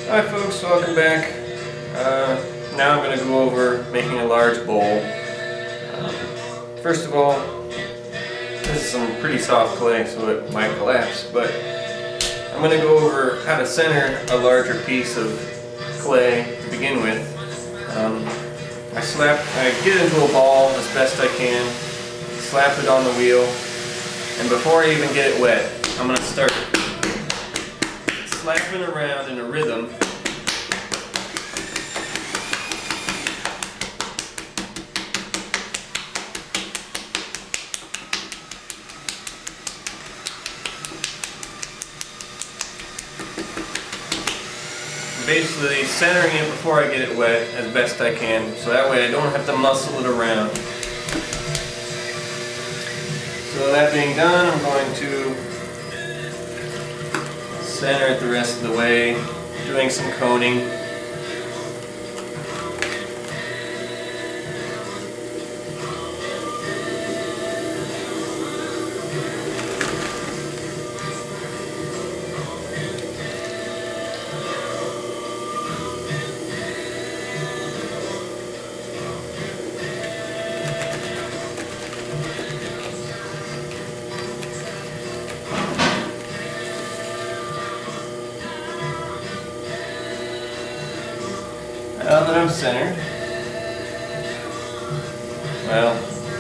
Hi folks, welcome back. Now I'm going to go over making a large bowl. First of all, this is some pretty soft clay so it might collapse, but I'm going to go over how to center a larger piece of clay to begin with. I get into a ball as best I can, slap it on the wheel, and before I even get it wet, I'm going to start slapping around in a rhythm. Basically centering it before I get it wet as best I can, so that way I don't have to muscle it around. So that being done, I'm going to center it the rest of the way, doing some coating. Now that I'm centered, well,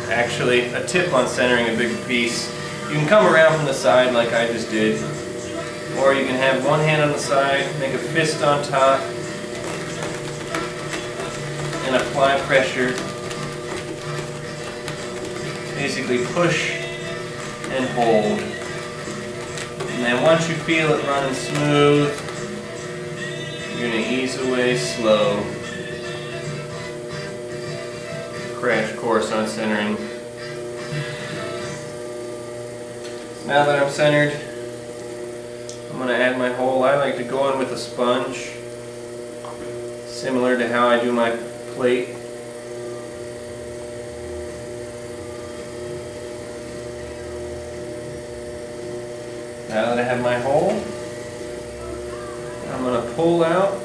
actually a tip on centering a bigger piece, you can come around from the side like I just did, or you can have one hand on the side, make a fist on top, and apply pressure. Basically push and hold. And then once you feel it running smooth, you're going to ease away slow. Crash course on centering. Now that I'm centered, I'm going to add my hole. I like to go in with a sponge, similar to how I do my plate. Now that I have my hole, I'm going to pull out.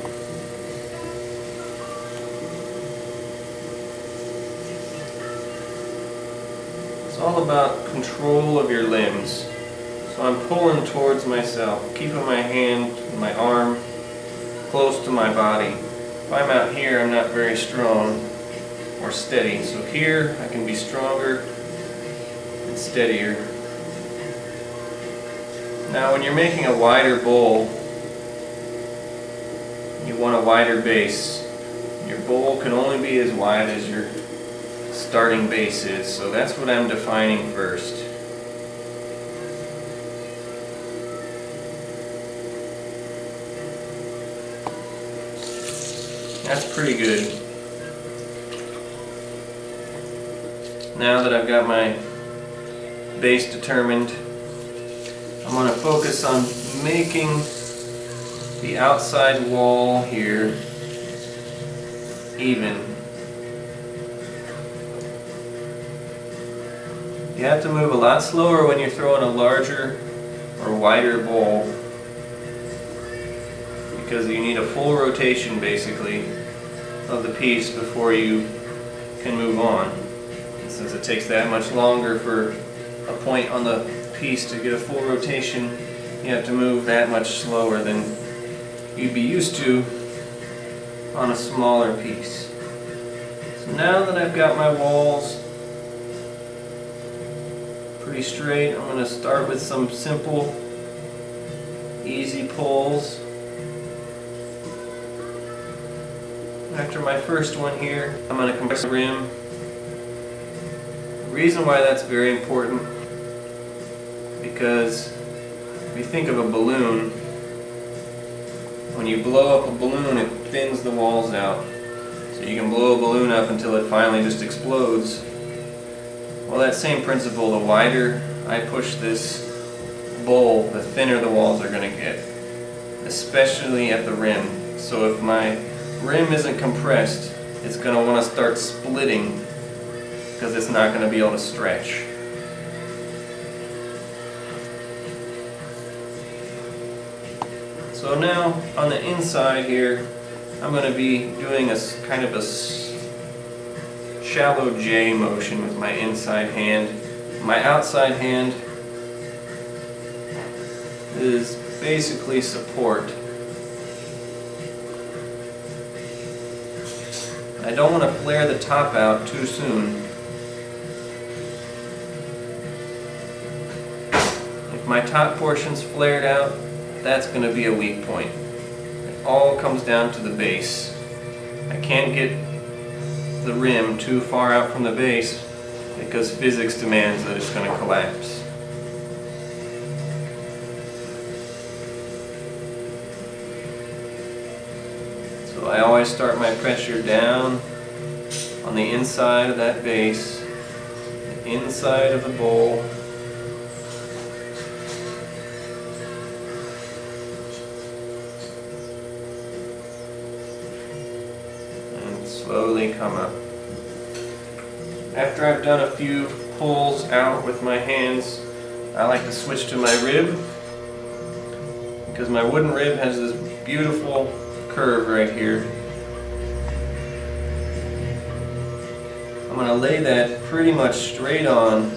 It's all about control of your limbs. So I'm pulling towards myself, keeping my hand and my arm close to my body. If I'm out here, I'm not very strong or steady. So here, I can be stronger and steadier. Now when you're making a wider bowl, you want a wider base. Your bowl can only be as wide as your starting base is, so that's what I'm defining first. That's pretty good. Now that I've got my base determined, I'm going to focus on making the outside wall here even. You have to move a lot slower when you're throwing a larger or wider bowl, because you need a full rotation basically of the piece before you can move on. And since it takes that much longer for a point on the piece to get a full rotation, you have to move that much slower than you'd be used to on a smaller piece. So now that I've got my walls pretty straight, I'm going to start with some simple, easy pulls. After my first one here, I'm going to compress the rim. The reason why that's very important, because if you think of a balloon, when you blow up a balloon, it thins the walls out. So you can blow a balloon up until it finally just explodes. Well, that same principle, the wider I push this bowl, the thinner the walls are going to get, especially at the rim. So if my rim isn't compressed, it's going to want to start splitting because it's not going to be able to stretch. So now on the inside here, I'm going to be doing a kind of a shallow J motion with my inside hand. My outside hand is basically support. I don't want to flare the top out too soon. If my top portion's flared out, that's going to be a weak point. It all comes down to the base. I can't get the rim too far out from the base because physics demands that it's going to collapse. So I always start my pressure down on the inside of that base, the inside of the bowl. Slowly come up. After I've done a few pulls out with my hands, I like to switch to my rib because my wooden rib has this beautiful curve right here. I'm going to lay that pretty much straight on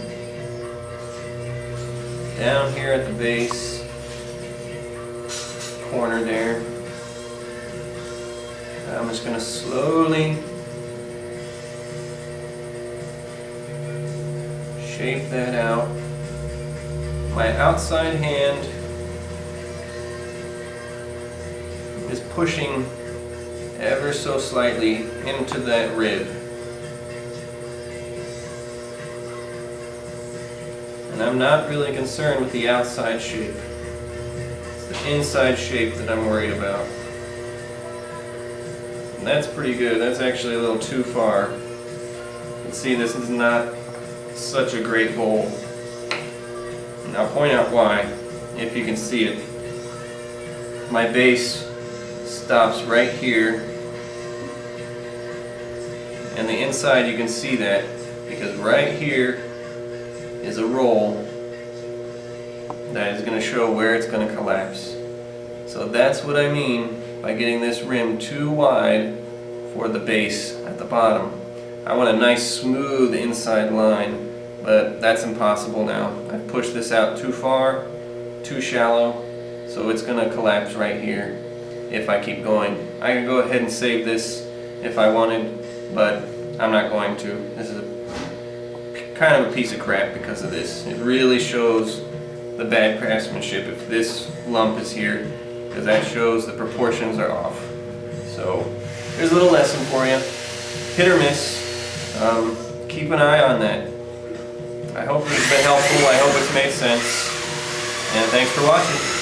down here at the base corner there. I'm just going to slowly shape that out. My outside hand is pushing ever so slightly into that rib. And I'm not really concerned with the outside shape. It's the inside shape that I'm worried about. That's pretty good. That's actually a little too far. You can see this is not such a great bowl. And I'll point out why, if you can see it. My base stops right here. And the inside you can see that because right here is a roll that is going to show where it's going to collapse. So that's what I mean by getting this rim too wide for the base at the bottom. I want a nice smooth inside line, but that's impossible now. I've pushed this out too far, too shallow, so it's going to collapse right here if I keep going. I can go ahead and save this if I wanted, but I'm not going to. This is kind of a piece of crap because of this. It really shows the bad craftsmanship if this lump is here, because that shows the proportions are off. So here's a little lesson for you. Hit or miss. Keep an eye on that. I hope it's been helpful. I hope it's made sense. And thanks for watching.